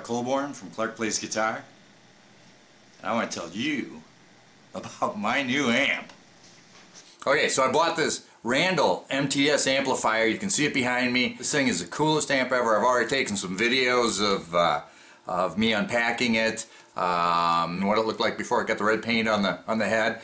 Colborn from Clark Plays Guitar, and I want to tell you about my new amp. Okay, so I bought this Randall MTS amplifier. You can see it behind me. This thing is the coolest amp ever. I've already taken some videos of me unpacking it, what it looked like before it got the red paint on the head.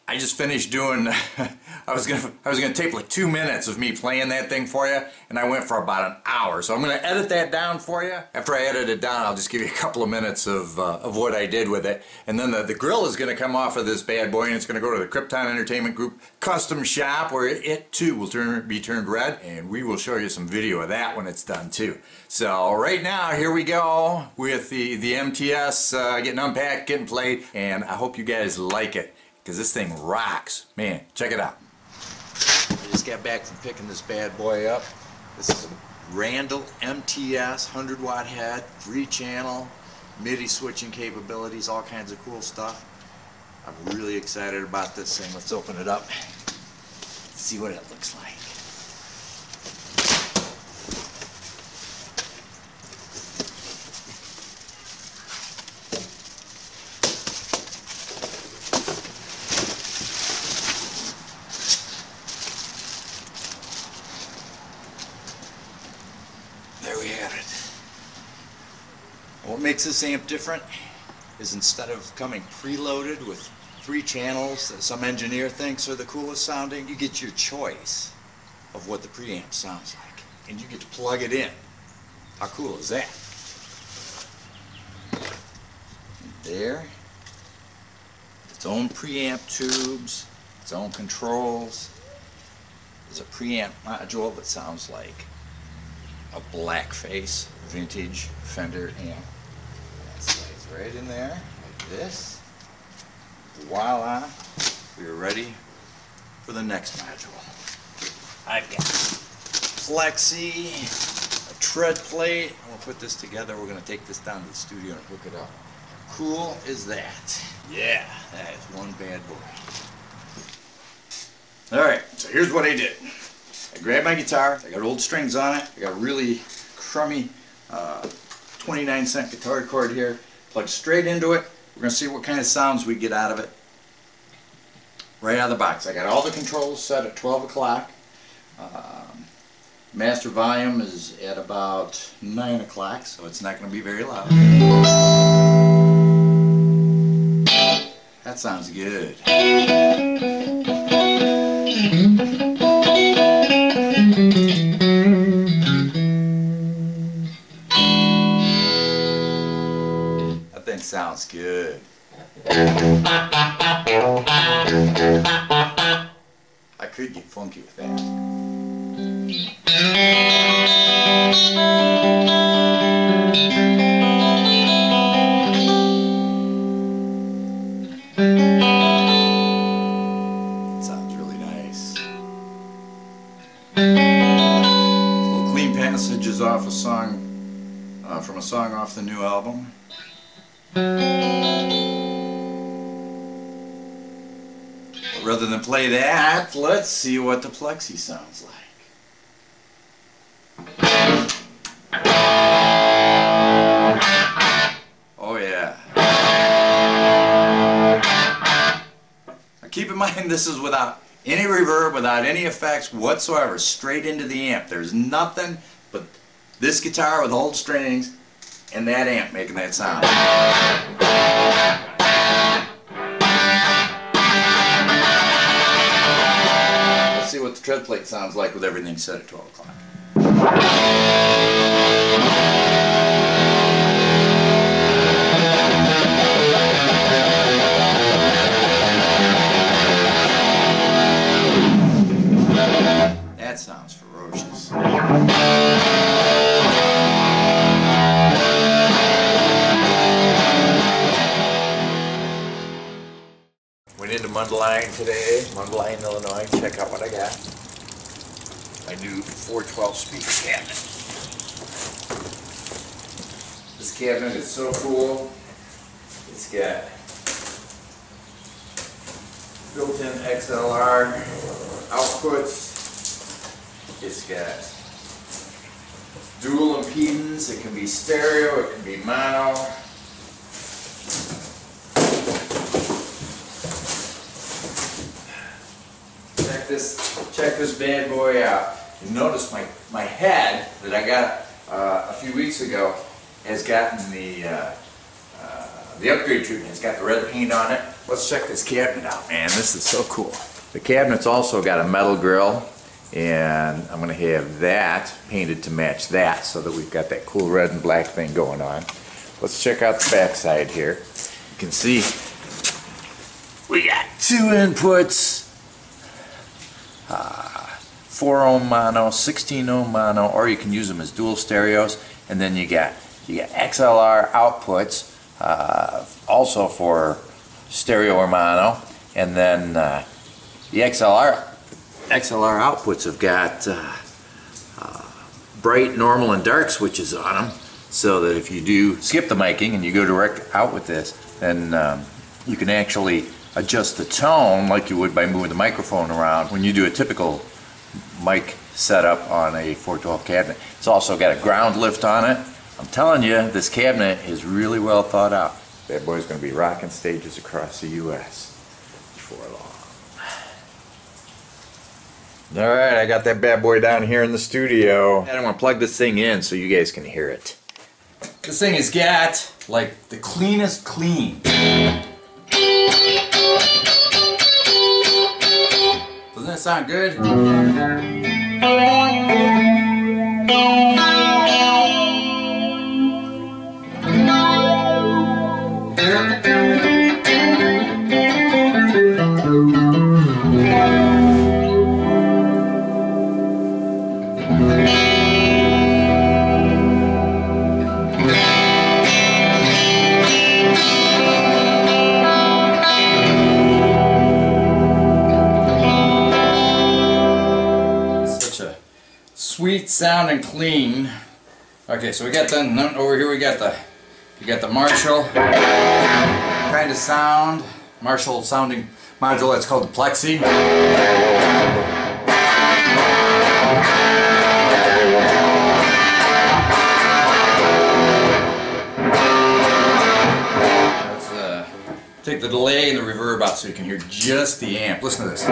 I just finished doing. I was gonna tape like 2 minutes of me playing that thing for you, and I went for about an hour. So I'm gonna edit that down for you. After I edit it down, I'll just give you a couple of minutes of what I did with it, and then the grill is gonna come off of this bad boy, and it's gonna go to the Krypton Entertainment Group custom shop, where it too will be turned red, and we will show you some video of that when it's done too. So right now, here we go with the MTS getting unpacked, getting played, and I hope you guys like it, because this thing rocks. Man, check it out. I just got back from picking this bad boy up. This is a Randall MTS 100-watt head, 3-channel, MIDI switching capabilities, all kinds of cool stuff. I'm really excited about this thing. Let's open it up, see what it looks like. There we have it. What makes this amp different is, instead of coming preloaded with 3 channels that some engineer thinks are the coolest sounding, you get your choice of what the preamp sounds like, and you get to plug it in. How cool is that? And there, its own preamp tubes, its own controls. There's a preamp module that sounds like a blackface vintage Fender amp. That slides right in there like this. Voila, we are ready for the next module. I've got plexi, a tread plate. I'm gonna put this together. We're gonna take this down to the studio and hook it up. Cool is that? Yeah, that is one bad boy. Alright, so here's what I did. I grabbed my guitar, I got old strings on it, I got a really crummy 29-cent guitar cord here, plugged straight into it. We're going to see what kind of sounds we get out of it right out of the box. I got all the controls set at 12 o'clock. Master volume is at about 9 o'clock, so it's not going to be very loud. That sounds good. That thing sounds good. I could get funky with that. Sounds really nice. Little clean passages off a song, from a song off the new album. But rather than play that, let's see what the plexi sounds like. Oh yeah. Now keep in mind, this is without any reverb, without any effects whatsoever, straight into the amp. There's nothing but this guitar with old strings and that amp making that sound. Let's see what the tread plate sounds like with everything set at 12 o'clock. That sounds ferocious. Went into Mundelein today, Mundelein, Illinois. Check out what I got. My new 412 speaker cabinet. This cabinet is so cool. It's got built-in XLR outputs. It's got dual impedance, it can be stereo, it can be mono. Check this bad boy out. You notice my head that I got a few weeks ago has gotten the upgrade treatment. It's got the red paint on it. Let's check this cabinet out, man. This is so cool. The cabinet's also got a metal grill, and I'm going to have that painted to match that so that we've got that cool red and black thing going on. Let's check out the back side here. You can see we got 2 inputs. 4 ohm mono, 16 ohm mono, or you can use them as dual stereos. And then you got XLR outputs, also for stereo or mono. And then the XLR outputs have got bright, normal, and dark switches on them, so that if you do skip the miking and you go direct out with this, then you can actually adjust the tone like you would by moving the microphone around when you do a typical mic setup on a 412 cabinet. It's also got a ground lift on it. I'm telling you, this cabinet is really well thought out. That boy's going to be rocking stages across the U.S. before long. Alright, I got that bad boy down here in the studio. And I'm going to plug this thing in so you guys can hear it. This thing has got like the cleanest clean. Doesn't that sound good? Sweet sounding clean. Okay, so we got the over here. We got the Marshall kind of sound, Marshall sounding module. That's called the Plexi. Let's take the delay and the reverb out so you can hear just the amp. Listen to this.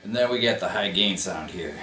And then we get the high gain sound here.